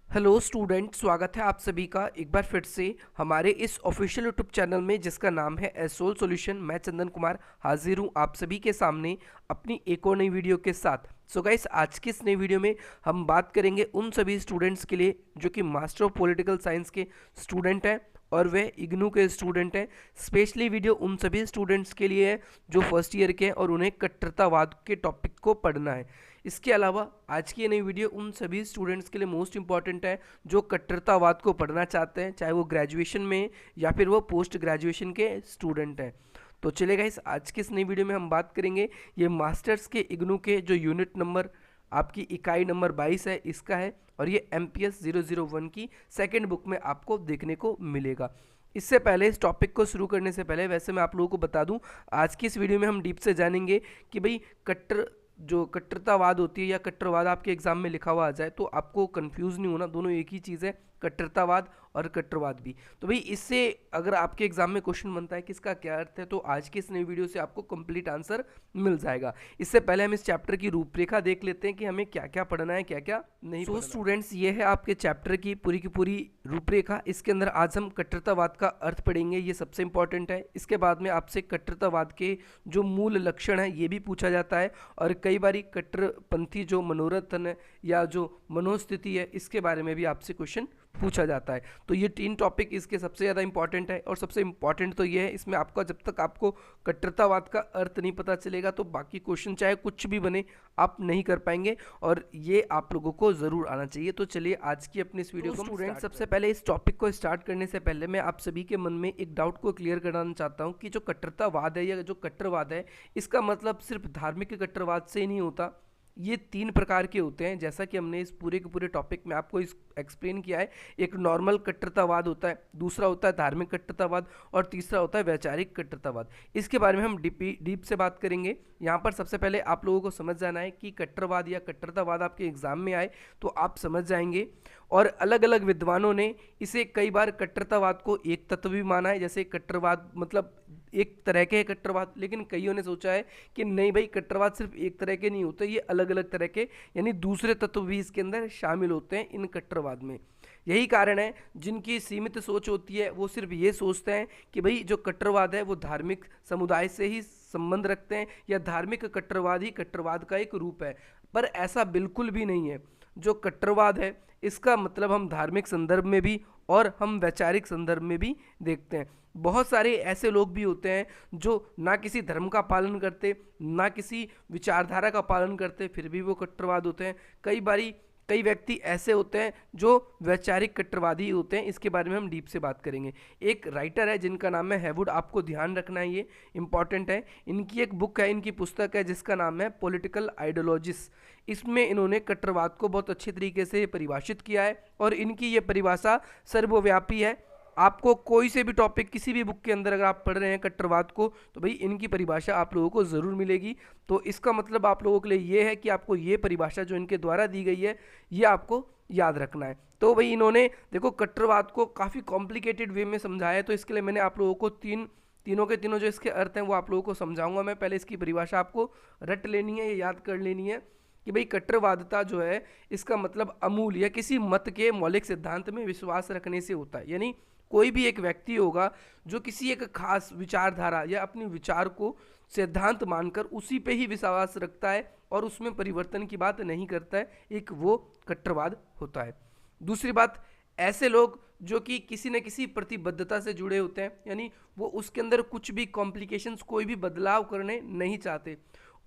Hello student, स्वागत है आप सभी का एक बार फिर से हमारे इस ऑफिशियल यूट्यूब चैनल में जिसका नाम है एसोल सॉल्यूशन। मैं चंदन कुमार हाजिर हूँ आप सभी के सामने अपनी एक और नई वीडियो के साथ। सो गाइस, आज की इस नई वीडियो में हम बात करेंगे उन सभी स्टूडेंट्स के लिए जो कि मास्टर ऑफ पॉलिटिकल साइंस के स्टूडेंट हैं और वे इग्नू के स्टूडेंट हैं। स्पेशली वीडियो उन सभी स्टूडेंट्स के लिए है जो फर्स्ट ईयर के हैं और उन्हें कट्टरतावाद के टॉपिक को पढ़ना है। इसके अलावा आज की ये नई वीडियो उन सभी स्टूडेंट्स के लिए मोस्ट इंपॉर्टेंट है जो कट्टरतावाद को पढ़ना चाहते हैं, चाहे वो ग्रेजुएशन में या फिर वो पोस्ट ग्रेजुएशन के स्टूडेंट हैं। तो चलेगा, इस आज की इस नई वीडियो में हम बात करेंगे ये मास्टर्स के इग्नू के जो यूनिट नंबर आपकी इकाई नंबर 22 है इसका है, और ये MPS 001 की सेकेंड बुक में आपको देखने को मिलेगा। इससे पहले इस टॉपिक को शुरू करने से पहले वैसे मैं आप लोगों को बता दूं, आज की इस वीडियो में हम डीप से जानेंगे कि भाई कट्टरतावाद होती है या कट्टरवाद आपके एग्जाम में लिखा हुआ आ जाए तो आपको कंफ्यूज नहीं होना, दोनों एक ही चीज़ है, कट्टरतावाद और कट्टरवाद भी। तो भाई इससे अगर आपके एग्जाम में क्वेश्चन बनता है कि इसका क्या अर्थ है, तो आज की इस नई वीडियो से आपको कंप्लीट आंसर मिल जाएगा। इससे पहले हम इस चैप्टर की रूपरेखा देख लेते हैं कि हमें क्या क्या पढ़ना है, क्या क्या नहीं पढ़ना। स्टूडेंट्स, ये है आपके चैप्टर की पूरी रूपरेखा। इसके अंदर आज हम कट्टरतावाद का अर्थ पढ़ेंगे, ये सबसे इंपॉर्टेंट है। इसके बाद में आपसे कट्टरतावाद के जो मूल लक्षण है ये भी पूछा जाता है, और कई बार कट्टरपंथी जो मनोरथ है या जो मनोस्थिति है इसके बारे में भी आपसे क्वेश्चन पूछा जाता है। तो ये 3 टॉपिक इसके सबसे ज़्यादा इंपॉर्टेंट है, और सबसे इंपॉर्टेंट तो ये है इसमें आपका जब तक आपको कट्टरतावाद का अर्थ नहीं पता चलेगा तो बाकी क्वेश्चन चाहे कुछ भी बने आप नहीं कर पाएंगे, और ये आप लोगों को ज़रूर आना चाहिए। तो चलिए आज की अपनी इस वीडियो को स्टूडेंट, सबसे पहले इस टॉपिक को स्टार्ट करने से पहले मैं आप सभी के मन में एक डाउट को क्लियर कराना चाहता हूँ कि जो कट्टरतावाद है या जो कट्टरवाद है इसका मतलब सिर्फ धार्मिक कट्टरवाद से ही नहीं होता। ये 3 प्रकार के होते हैं, जैसा कि हमने इस पूरे के पूरे टॉपिक में आपको इस एक्सप्लेन किया है। एक नॉर्मल कट्टरतावाद होता है, दूसरा होता है धार्मिक कट्टरतावाद, और तीसरा होता है वैचारिक कट्टरतावाद। इसके बारे में हम डीप से बात करेंगे। यहाँ पर सबसे पहले आप लोगों को समझ जाना है कि कट्टरवाद या कट्टरतावाद आपके एग्जाम में आए तो आप समझ जाएंगे। और अलग अलग विद्वानों ने इसे कई बार कट्टरतावाद को एक तत्व भी माना है, जैसे कट्टरवाद मतलब एक तरह के कट्टरवाद, लेकिन कईयों ने सोचा है कि नहीं भाई, कट्टरवाद सिर्फ एक तरह के नहीं होते, ये अलग अलग तरह के यानी दूसरे तत्व भी इसके अंदर शामिल होते हैं इन कट्टरवाद में। यही कारण है जिनकी सीमित सोच होती है वो सिर्फ ये सोचते हैं कि भाई जो कट्टरवाद है वो धार्मिक समुदाय से ही संबंध रखते हैं या धार्मिक कट्टरवाद ही कट्टरवाद का एक रूप है, पर ऐसा बिल्कुल भी नहीं है। जो कट्टरवाद है इसका मतलब हम धार्मिक संदर्भ में भी और हम वैचारिक संदर्भ में भी देखते हैं। बहुत सारे ऐसे लोग भी होते हैं जो ना किसी धर्म का पालन करते, ना किसी विचारधारा का पालन करते, फिर भी वो कट्टरवाद होते हैं। कई व्यक्ति ऐसे होते हैं जो वैचारिक कट्टरवादी होते हैं। इसके बारे में हम डीप से बात करेंगे। एक राइटर है जिनका नाम है हैवुड, आपको ध्यान रखना है, ये इंपॉर्टेंट है। इनकी एक बुक है, इनकी पुस्तक है जिसका नाम है पॉलिटिकल आइडियोलॉजीज। इसमें इन्होंने कट्टरवाद को बहुत अच्छी तरीके से परिभाषित किया है, और इनकी ये परिभाषा सर्वव्यापी है। आपको कोई से भी टॉपिक किसी भी बुक के अंदर अगर आप पढ़ रहे हैं कट्टरवाद को, तो भाई इनकी परिभाषा आप लोगों को ज़रूर मिलेगी। तो इसका मतलब आप लोगों के लिए ये है कि आपको ये परिभाषा जो इनके द्वारा दी गई है ये आपको याद रखना है। तो भाई इन्होंने देखो कट्टरवाद को काफ़ी कॉम्प्लिकेटेड वे में समझाया है, तो इसके लिए मैंने आप लोगों को तीनों के तीनों जो इसके अर्थ हैं वो आप लोगों को समझाऊंगा। मैं पहले इसकी परिभाषा आपको रट लेनी है, ये याद कर लेनी है कि भाई कट्टरवादता जो है इसका मतलब अमूल या किसी मत के मौलिक सिद्धांत में विश्वास रखने से होता है। यानी कोई भी एक व्यक्ति होगा जो किसी एक खास विचारधारा या अपने विचार को सिद्धांत मानकर उसी पे ही विश्वास रखता है और उसमें परिवर्तन की बात नहीं करता है, एक वो कट्टरवाद होता है। दूसरी बात, ऐसे लोग जो कि किसी न किसी प्रतिबद्धता से जुड़े होते हैं, यानी वो उसके अंदर कुछ भी कॉम्प्लिकेशंस, कोई भी बदलाव करने नहीं चाहते।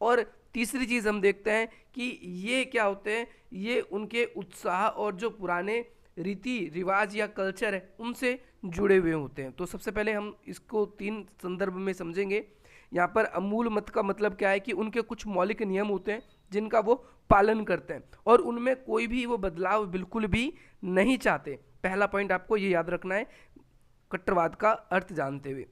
और तीसरी चीज़ हम देखते हैं कि ये क्या होते हैं, ये उनके उत्साह और जो पुराने रीति रिवाज या कल्चर है उनसे जुड़े हुए होते हैं। तो सबसे पहले हम इसको 3 संदर्भ में समझेंगे। यहाँ पर अमूल मत का मतलब क्या है कि उनके कुछ मौलिक नियम होते हैं जिनका वो पालन करते हैं और उनमें कोई भी वो बदलाव बिल्कुल भी नहीं चाहते। पहला पॉइंट आपको ये याद रखना है कट्टरवाद का अर्थ जानते हुए।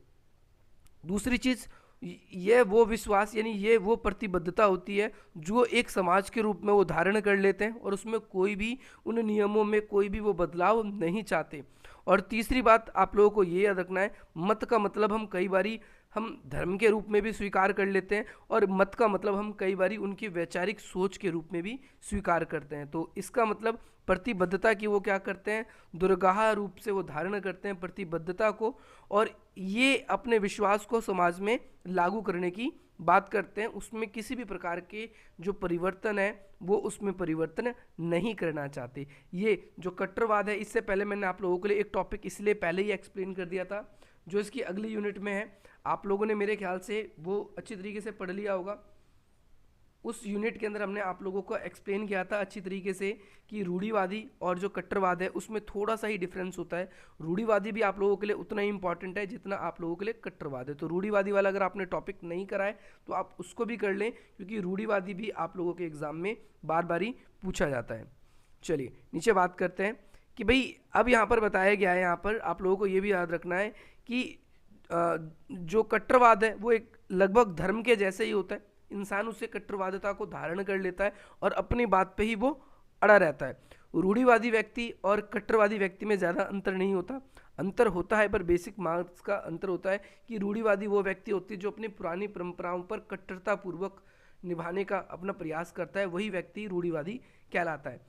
दूसरी चीज़, ये वो विश्वास यानी ये वो प्रतिबद्धता होती है जो एक समाज के रूप में वो धारण कर लेते हैं और उसमें कोई भी उन नियमों में कोई भी वो बदलाव नहीं चाहते। और तीसरी बात आप लोगों को ये याद रखना है, मत का मतलब हम कई बारी हम धर्म के रूप में भी स्वीकार कर लेते हैं, और मत का मतलब हम कई बार उनकी वैचारिक सोच के रूप में भी स्वीकार करते हैं। तो इसका मतलब प्रतिबद्धता की वो क्या करते हैं, दुर्गाह रूप से वो धारण करते हैं प्रतिबद्धता को, और ये अपने विश्वास को समाज में लागू करने की बात करते हैं। उसमें किसी भी प्रकार के जो परिवर्तन है वो उसमें परिवर्तन नहीं करना चाहते। ये जो कट्टरवाद है, इससे पहले मैंने आप लोगों के लिए एक टॉपिक इसलिए पहले ही एक्सप्लेन कर दिया था जो इसकी अगली यूनिट में है। आप लोगों ने मेरे ख्याल से वो अच्छी तरीके से पढ़ लिया होगा। उस यूनिट के अंदर हमने आप लोगों को एक्सप्लेन किया था अच्छी तरीके से कि रूढ़िवादी और जो कट्टरवाद है उसमें थोड़ा सा ही डिफरेंस होता है। रूढ़िवादी भी आप लोगों के लिए उतना ही इंपॉर्टेंट है जितना आप लोगों के लिए कट्टरवाद है। तो रूढ़िवादी वाला अगर आपने टॉपिक नहीं करा है तो आप उसको भी कर लें, क्योंकि रूढ़िवादी भी आप लोगों के एग्जाम में बार बार ही पूछा जाता है। चलिए नीचे बात करते हैं कि भाई अब यहाँ पर बताया गया है, यहाँ पर आप लोगों को ये भी याद रखना है कि जो कट्टरवाद है वो एक लगभग धर्म के जैसे ही होता है। इंसान उससे कट्टरवादिता को धारण कर लेता है और अपनी बात पे ही वो अड़ा रहता है। रूढ़िवादी व्यक्ति और कट्टरवादी व्यक्ति में ज़्यादा अंतर नहीं होता, अंतर होता है पर बेसिक मार्क्स का अंतर होता है कि रूढ़िवादी वो व्यक्ति होती है जो अपनी पुरानी परंपराओं पर कट्टरता पूर्वक निभाने का अपना प्रयास करता है, वही व्यक्ति रूढ़िवादी कहलाता है।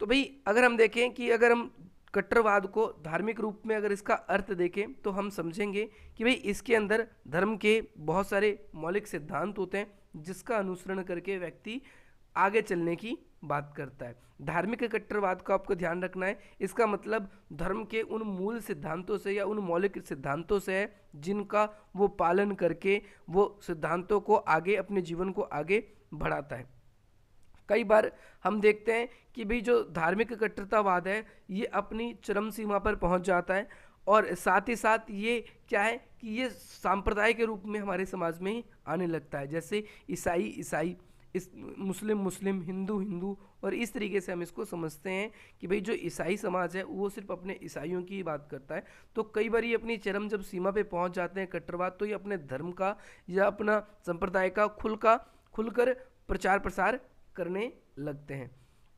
तो भाई अगर हम देखें कि अगर हम कट्टरवाद को धार्मिक रूप में अगर इसका अर्थ देखें तो हम समझेंगे कि भाई इसके अंदर धर्म के बहुत सारे मौलिक सिद्धांत होते हैं जिसका अनुसरण करके व्यक्ति आगे चलने की बात करता है। धार्मिक कट्टरवाद को आपको ध्यान रखना है, इसका मतलब धर्म के उन मूल सिद्धांतों से या उन मौलिक सिद्धांतों से है जिनका वो पालन करके वो सिद्धांतों को आगे अपने जीवन को आगे बढ़ाता है। कई बार हम देखते हैं कि भाई जो धार्मिक कट्टरतावाद है ये अपनी चरम सीमा पर पहुंच जाता है, और साथ ही साथ ये क्या है कि ये सांप्रदाय के रूप में हमारे समाज में ही आने लगता है। जैसे ईसाई ईसाई, इस मुस्लिम मुस्लिम, हिंदू हिंदू, और इस तरीके से हम इसको समझते हैं कि भाई जो ईसाई समाज है वो सिर्फ अपने ईसाइयों की ही बात करता है। तो कई बार ये अपनी चरम जब सीमा पे पहुंच जाते हैं कट्टरवाद, तो ये अपने धर्म का या अपना संप्रदाय का खुलकर प्रचार प्रसार करने लगते हैं।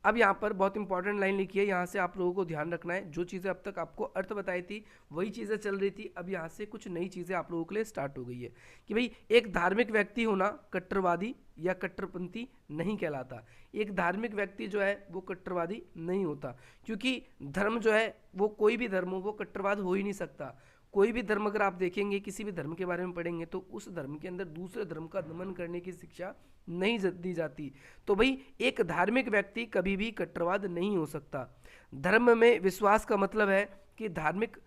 अब यहाँ पर बहुत इंपॉर्टेंट लाइन लिखी है, यहाँ से आप लोगों को ध्यान रखना है। जो चीज़ें अब तक आपको अर्थ बताई थी वही चीज़ें चल रही थी, अब यहाँ से कुछ नई चीज़ें आप लोगों के लिए स्टार्ट हो गई है कि भाई एक धार्मिक व्यक्ति होना कट्टरवादी या कट्टरपंथी नहीं कहलाता। एक धार्मिक व्यक्ति जो है वो कट्टरवादी नहीं होता, क्योंकि धर्म जो है वो कोई भी धर्म हो वो कट्टरवाद हो ही नहीं सकता। कोई भी धर्म अगर आप देखेंगे, किसी भी धर्म के बारे में पढ़ेंगे तो उस धर्म के अंदर दूसरे धर्म का दमन करने की शिक्षा नहीं दी जाती। तो भाई एक धार्मिक व्यक्ति कभी भी कट्टरवाद नहीं हो सकता। धर्म में विश्वास का मतलब है कि धार्मिक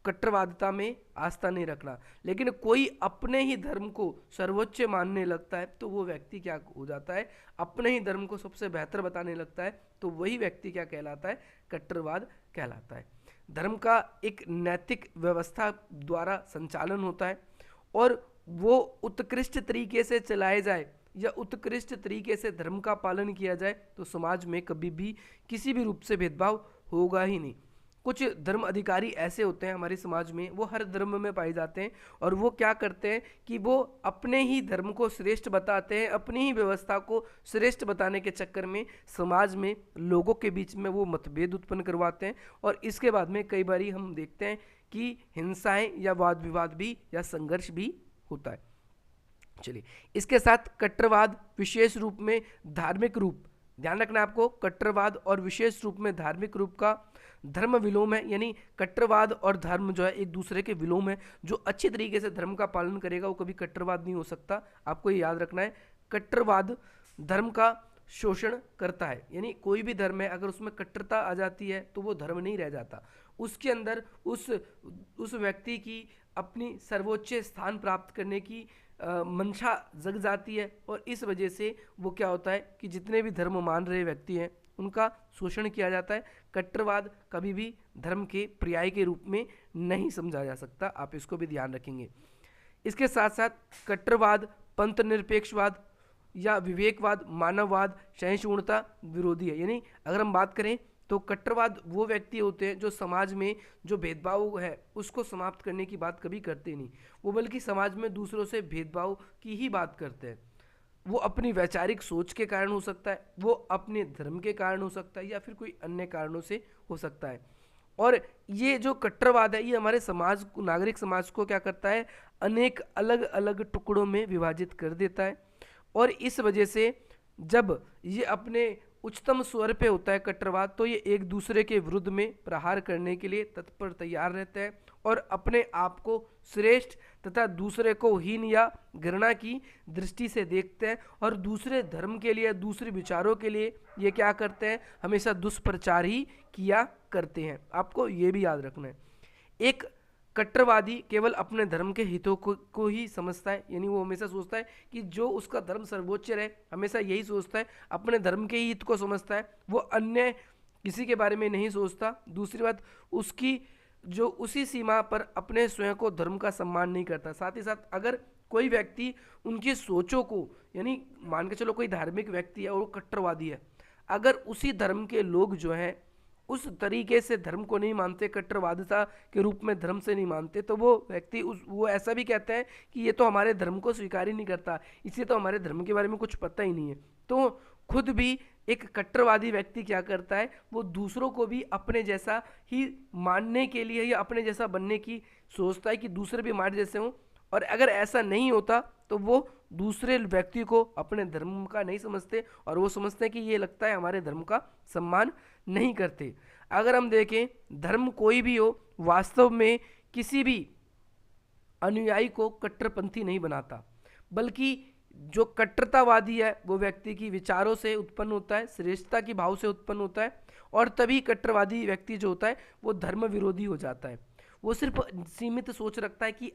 कट्टरवादिता में आस्था नहीं रखना। लेकिन कोई अपने ही धर्म को सर्वोच्च मानने लगता है तो वो व्यक्ति क्या हो जाता है, अपने ही धर्म को सबसे बेहतर बताने लगता है, तो वही व्यक्ति क्या कहलाता है, कट्टरवाद कहलाता है। धर्म का एक नैतिक व्यवस्था द्वारा संचालन होता है और वो उत्कृष्ट तरीके से चलाए जाए या उत्कृष्ट तरीके से धर्म का पालन किया जाए तो समाज में कभी भी किसी भी रूप से भेदभाव होगा ही नहीं। कुछ धर्म अधिकारी ऐसे होते हैं हमारे समाज में, वो हर धर्म में पाए जाते हैं और वो क्या करते हैं कि वो अपने ही धर्म को श्रेष्ठ बताते हैं, अपनी ही व्यवस्था को श्रेष्ठ बताने के चक्कर में समाज में लोगों के बीच में वो मतभेद उत्पन्न करवाते हैं, और इसके बाद में कई बार हम देखते हैं कि हिंसाएं या वाद विवाद भी या संघर्ष भी होता है। चलिए, इसके साथ कट्टरवाद विशेष रूप में धार्मिक रूप, ध्यान रखना आपको, कट्टरवाद और विशेष रूप में धार्मिक रूप का धर्म विलोम है। यानी कट्टरवाद और धर्म जो है एक दूसरे के विलोम है। जो अच्छी तरीके से धर्म का पालन करेगा वो कभी कट्टरवाद नहीं हो सकता, आपको ये याद रखना है। कट्टरवाद धर्म का शोषण करता है, यानी कोई भी धर्म है अगर उसमें कट्टरता आ जाती है तो वो धर्म नहीं रह जाता, उसके अंदर उस व्यक्ति की अपनी सर्वोच्च स्थान प्राप्त करने की मंशा जग जाती है, और इस वजह से वो क्या होता है कि जितने भी धर्म मान रहे व्यक्ति हैं उनका शोषण किया जाता है। कट्टरवाद कभी भी धर्म के पर्याय के रूप में नहीं समझा जा सकता, आप इसको भी ध्यान रखेंगे। इसके साथ साथ कट्टरवाद पंथ निरपेक्षवाद या विवेकवाद, मानववाद, सहिष्णुता विरोधी है। यानी अगर हम बात करें तो कट्टरवाद वो व्यक्ति होते हैं जो समाज में जो भेदभाव है उसको समाप्त करने की बात कभी करते नहीं, वो बल्कि समाज में दूसरों से भेदभाव की ही बात करते हैं। वो अपनी वैचारिक सोच के कारण हो सकता है, वो अपने धर्म के कारण हो सकता है, या फिर कोई अन्य कारणों से हो सकता है। और ये जो कट्टरवाद है ये हमारे समाज को, नागरिक समाज को क्या करता है, अनेक अलग अलग टुकड़ों में विभाजित कर देता है। और इस वजह से जब ये अपने उच्चतम स्वर पे होता है कट्टरवाद, तो ये एक दूसरे के विरुद्ध में प्रहार करने के लिए तत्पर तैयार रहते हैं और अपने आप को श्रेष्ठ तथा दूसरे को हीन या घृणा की दृष्टि से देखते हैं और दूसरे धर्म के लिए, दूसरे विचारों के लिए ये क्या करते हैं, हमेशा दुष्प्रचार ही किया करते हैं। आपको ये भी याद रखना है, एक कट्टरवादी केवल अपने धर्म के हितों को ही समझता है, यानी वो हमेशा सोचता है कि जो उसका धर्म सर्वोच्च रहे, हमेशा यही सोचता है, अपने धर्म के ही हित को समझता है, वो अन्य किसी के बारे में नहीं सोचता। दूसरी बात, उसकी जो उसी सीमा पर अपने स्वयं को धर्म का सम्मान नहीं करता। साथ ही साथ अगर कोई व्यक्ति उनकी सोचों को, यानी मान के चलो कोई धार्मिक व्यक्ति है और वो कट्टरवादी है, अगर उसी धर्म के लोग जो हैं उस तरीके से धर्म को नहीं मानते, कट्टरवादिता के रूप में धर्म से नहीं मानते, तो वो व्यक्ति वो ऐसा भी कहते हैं कि ये तो हमारे धर्म को स्वीकार ही नहीं करता, इसे तो हमारे धर्म के बारे में कुछ पता ही नहीं है। तो खुद भी एक कट्टरवादी व्यक्ति क्या करता है, वो दूसरों को भी अपने जैसा ही मानने के लिए या अपने जैसा बनने की सोचता है कि दूसरे भी हमारे जैसे हों। और अगर ऐसा नहीं होता तो वो दूसरे व्यक्ति को अपने धर्म का नहीं समझते और वो समझते हैं कि ये लगता है हमारे धर्म का सम्मान नहीं करते। अगर हम देखें, धर्म कोई भी हो, वास्तव में किसी भी अनुयायी को कट्टरपंथी नहीं बनाता, बल्कि जो कट्टरतावादी है वो व्यक्ति की विचारों से उत्पन्न होता है, श्रेष्ठता की भाव से उत्पन्न होता है, और तभी कट्टरवादी व्यक्ति जो होता है वो धर्म विरोधी हो जाता है। वो सिर्फ सीमित सोच रखता है कि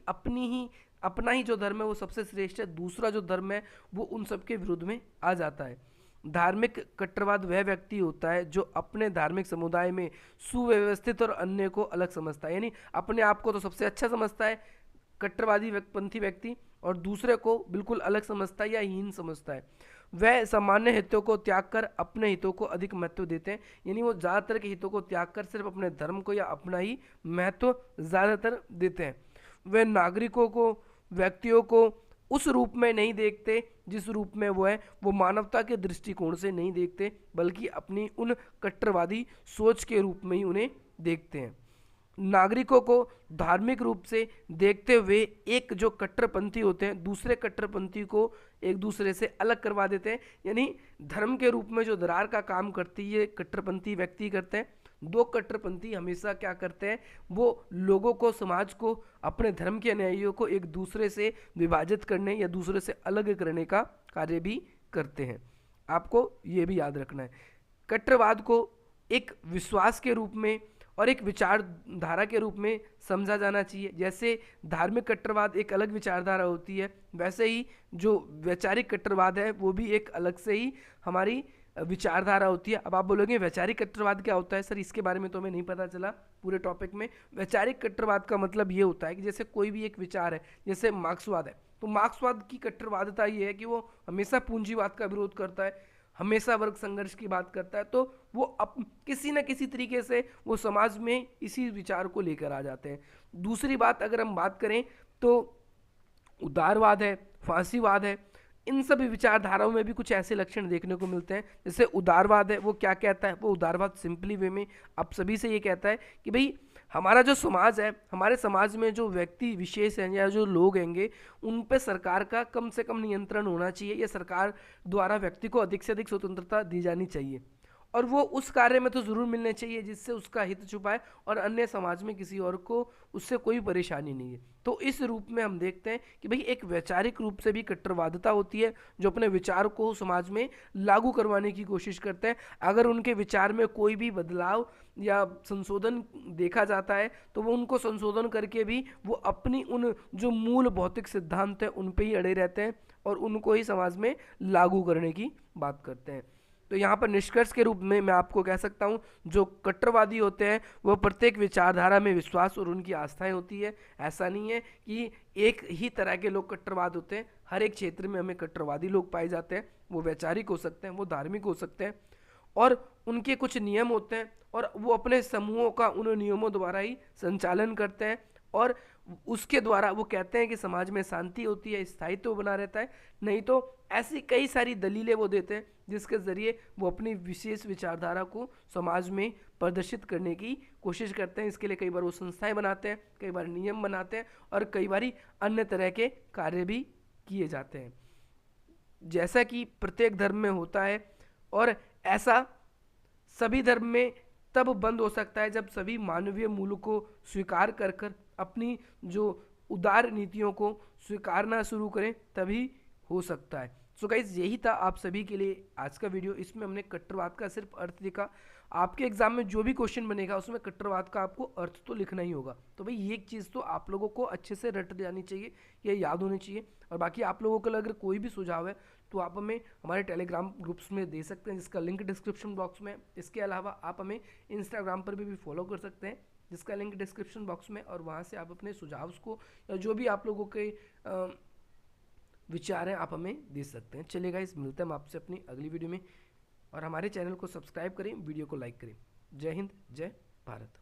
अपना ही जो धर्म है वो सबसे श्रेष्ठ है, दूसरा जो धर्म है वो उन सबके विरुद्ध में आ जाता है। धार्मिक कट्टरवाद वह व्यक्ति होता है जो अपने धार्मिक समुदाय में सुव्यवस्थित और अन्य को अलग समझता है, यानी अपने आप को तो सबसे अच्छा समझता है कट्टरवादी पंथी व्यक्ति, और दूसरे को बिल्कुल अलग समझता है या हीन समझता है। वह सामान्य हितों को त्याग कर अपने हितों को अधिक महत्व देते हैं, यानी वो ज़्यादातर के हितों को त्याग कर सिर्फ अपने धर्म को या अपना ही महत्व ज़्यादातर देते हैं। वह नागरिकों को, व्यक्तियों को उस रूप में नहीं देखते जिस रूप में वो है, वो मानवता के दृष्टिकोण से नहीं देखते, बल्कि अपनी उन कट्टरवादी सोच के रूप में ही उन्हें देखते हैं। नागरिकों को धार्मिक रूप से देखते हुए एक जो कट्टरपंथी होते हैं दूसरे कट्टरपंथी को एक दूसरे से अलग करवा देते हैं, यानी धर्म के रूप में जो दरार का काम करती है कट्टरपंथी व्यक्ति करते हैं। दो कट्टरपंथी हमेशा क्या करते हैं, वो लोगों को, समाज को, अपने धर्म के अनुयायियों को एक दूसरे से विभाजित करने या दूसरे से अलग करने का कार्य भी करते हैं। आपको ये भी याद रखना है, कट्टरवाद को एक विश्वास के रूप में और एक विचारधारा के रूप में समझा जाना चाहिए। जैसे धार्मिक कट्टरवाद एक अलग विचारधारा होती है, वैसे ही जो वैचारिक कट्टरवाद है वो भी एक अलग से ही हमारी विचारधारा होती है। अब आप बोलोगे वैचारिक कट्टरवाद क्या होता है सर, इसके बारे में तो हमें नहीं पता चला पूरे टॉपिक में। वैचारिक कट्टरवाद का मतलब ये होता है कि जैसे कोई भी एक विचार है, जैसे मार्क्सवाद है, तो मार्क्सवाद की कट्टरवादता ये है कि वो हमेशा पूंजीवाद का विरोध करता है, हमेशा वर्ग संघर्ष की बात करता है, तो वो किसी न किसी तरीके से वो समाज में इसी विचार को लेकर आ जाते हैं। दूसरी बात अगर हम बात करें तो उदारवाद है, फांसीवाद है, इन सभी विचारधाराओं में भी कुछ ऐसे लक्षण देखने को मिलते हैं। जैसे उदारवाद है, वो क्या कहता है, वो उदारवाद सिंपली वे में आप सभी से ये कहता है कि भाई हमारा जो समाज है, हमारे समाज में जो व्यक्ति विशेष हैं या जो लोग हैंगे, उन पे सरकार का कम से कम नियंत्रण होना चाहिए या सरकार द्वारा व्यक्ति को अधिक से अधिक स्वतंत्रता दी जानी चाहिए, और वो उस कार्य में तो ज़रूर मिलने चाहिए जिससे उसका हित छुपाए और अन्य समाज में किसी और को उससे कोई परेशानी नहीं है। तो इस रूप में हम देखते हैं कि भाई एक वैचारिक रूप से भी कट्टरवादिता होती है जो अपने विचार को समाज में लागू करवाने की कोशिश करते हैं। अगर उनके विचार में कोई भी बदलाव या संशोधन देखा जाता है तो वो उनको संशोधन करके भी वो अपनी उन जो मूल भौतिक सिद्धांत है उन पे ही अड़े रहते हैं और उनको ही समाज में लागू करने की बात करते हैं। तो यहाँ पर निष्कर्ष के रूप में मैं आपको कह सकता हूँ, जो कट्टरवादी होते हैं वो प्रत्येक विचारधारा में विश्वास और उनकी आस्थाएं होती है। ऐसा नहीं है कि एक ही तरह के लोग कट्टरवाद होते हैं, हर एक क्षेत्र में हमें कट्टरवादी लोग पाए जाते हैं। वो वैचारिक हो सकते हैं, वो धार्मिक हो सकते हैं, और उनके कुछ नियम होते हैं और वो अपने समूहों का उन नियमों द्वारा ही संचालन करते हैं। और उसके द्वारा वो कहते हैं कि समाज में शांति होती है, स्थायित्व बना रहता है। नहीं तो ऐसी कई सारी दलीलें वो देते हैं जिसके ज़रिए वो अपनी विशेष विचारधारा को समाज में प्रदर्शित करने की कोशिश करते हैं। इसके लिए कई बार वो संस्थाएं बनाते हैं, कई बार नियम बनाते हैं और कई बार अन्य तरह के कार्य भी किए जाते हैं, जैसा कि प्रत्येक धर्म में होता है। और ऐसा सभी धर्म में तब बंद हो सकता है जब सभी मानवीय मूल्यों को स्वीकार कर कर अपनी जो उदार नीतियों को स्वीकारना शुरू करें, तभी हो सकता है। सो गाइज, यही था आप सभी के लिए आज का वीडियो। इसमें हमने कट्टरवाद का सिर्फ अर्थ लिखा। आपके एग्जाम में जो भी क्वेश्चन बनेगा उसमें कट्टरवाद का आपको अर्थ तो लिखना ही होगा। तो भाई ये एक चीज़ तो आप लोगों को अच्छे से रट जानी चाहिए, ये याद होनी चाहिए। और बाकी आप लोगों को अगर कोई भी सुझाव है तो आप हमें हमारे टेलीग्राम ग्रुप्स में दे सकते हैं, जिसका लिंक डिस्क्रिप्शन बॉक्स में। इसके अलावा आप हमें इंस्टाग्राम पर भी फॉलो कर सकते हैं, जिसका लिंक डिस्क्रिप्शन बॉक्स में। और वहाँ से आप अपने सुझाव को या जो भी आप लोगों के विचार हैं आप हमें दे सकते हैं। चलिए गाइस, मिलते हैं हम आपसे अपनी अगली वीडियो में। और हमारे चैनल को सब्सक्राइब करें, वीडियो को लाइक करें। जय हिंद, जय भारत।